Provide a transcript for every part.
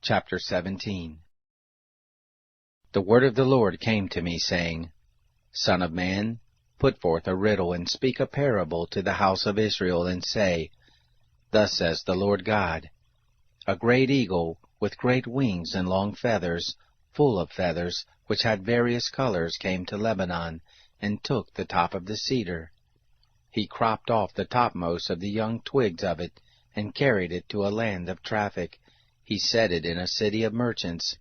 Chapter 17. The word of the Lord came to me, saying, Son of man, put forth a riddle, and speak a parable to the house of Israel, and say, Thus says the Lord God, A great eagle, with great wings and long feathers, full of feathers, which had various colors, came to Lebanon, and took the top of the cedar. He cropped off the topmost of the young twigs of it, and carried it to a land of traffic. He set it in a city of merchants.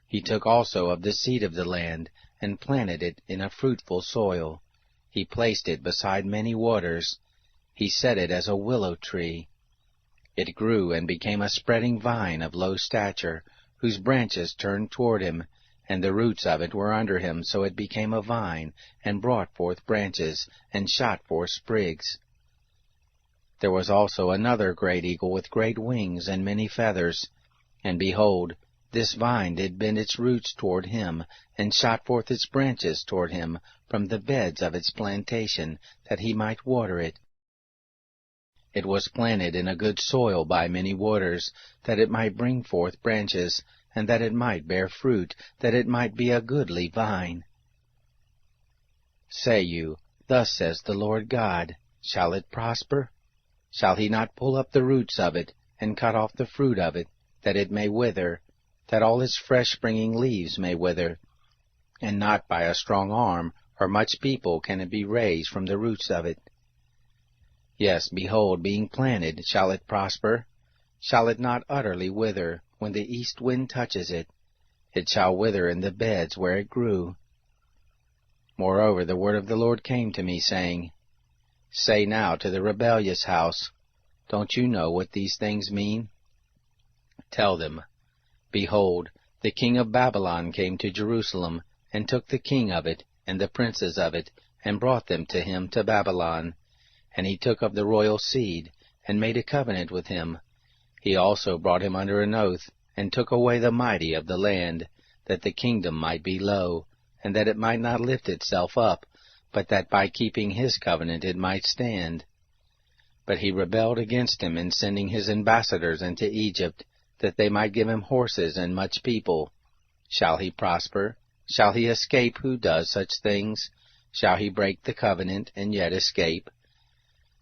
He took also of the seed of the land, and planted it in a fruitful soil. He placed it beside many waters. He set it as a willow tree. It grew and became a spreading vine of low stature, whose branches turned toward him, and the roots of it were under him, so it became a vine, and brought forth branches, and shot forth sprigs. There was also another great eagle with great wings and many feathers. And behold, this vine did bend its roots toward him, and shot forth its branches toward him from the beds of its plantation, that he might water it. It was planted in a good soil by many waters, that it might bring forth branches, and that it might bear fruit, that it might be a goodly vine. Say you, Thus says the Lord God, Shall it prosper? Shall he not pull up the roots of it, and cut off the fruit of it, that it may wither, that all its fresh-springing leaves may wither? And not by a strong arm or much people can it be raised from the roots of it. Yes, behold, being planted, shall it prosper? Shall it not utterly wither, when the east wind touches it? It shall wither in the beds where it grew. Moreover, the word of the Lord came to me, saying, Say now to the rebellious house, Don't you know what these things mean? Tell them, Behold, the king of Babylon came to Jerusalem, and took the king of it, and the princes of it, and brought them to him to Babylon. And he took of the royal seed, and made a covenant with him. He also brought him under an oath, and took away the mighty of the land, that the kingdom might be low, and that it might not lift itself up, but that by keeping his covenant it might stand. But he rebelled against him in sending his ambassadors into Egypt, that they might give him horses and much people. Shall he prosper? Shall he escape who does such things? Shall he break the covenant and yet escape?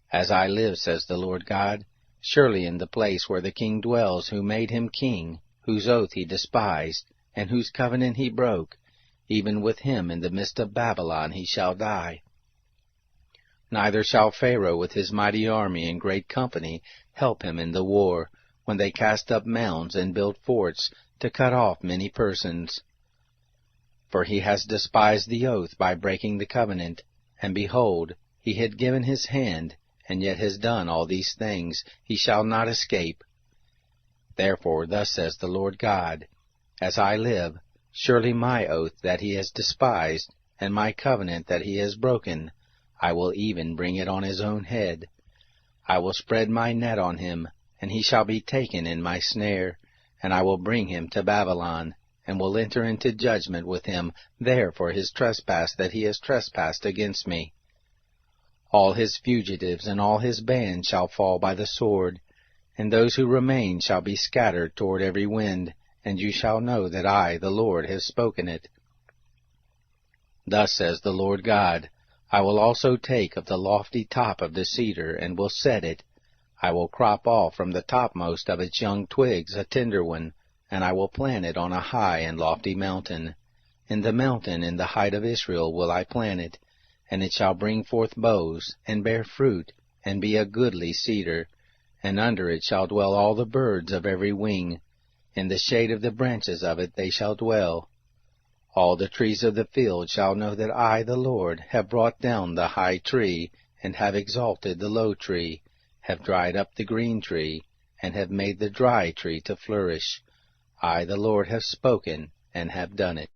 As I live, says the Lord God, surely in the place where the king dwells who made him king, whose oath he despised, and whose covenant he broke, even with him in the midst of Babylon he shall die. Neither shall Pharaoh with his mighty army and great company help him in the war, when they cast up mounds and build forts to cut off many persons. For he has despised the oath by breaking the covenant, and behold, he had given his hand, and yet has done all these things. He shall not escape. Therefore thus says the Lord God, As I live, surely my oath that he has despised, and my covenant that he has broken, I will even bring it on his own head. I will spread my net on him, and he shall be taken in my snare, and I will bring him to Babylon, and will enter into judgment with him there for his trespass that he has trespassed against me. All his fugitives and all his band shall fall by the sword, and those who remain shall be scattered toward every wind, and you shall know that I, the Lord, have spoken it. Thus says the Lord God, I will also take of the lofty top of the cedar, and will set it. I will crop off from the topmost of its young twigs a tender one, and I will plant it on a high and lofty mountain. In the mountain in the height of Israel will I plant it, and it shall bring forth boughs, and bear fruit, and be a goodly cedar, and under it shall dwell all the birds of every wing. In the shade of the branches of it they shall dwell. All the trees of the field shall know that I, the Lord, have brought down the high tree, and have exalted the low tree, have dried up the green tree, and have made the dry tree to flourish. I, the Lord, have spoken, and have done it.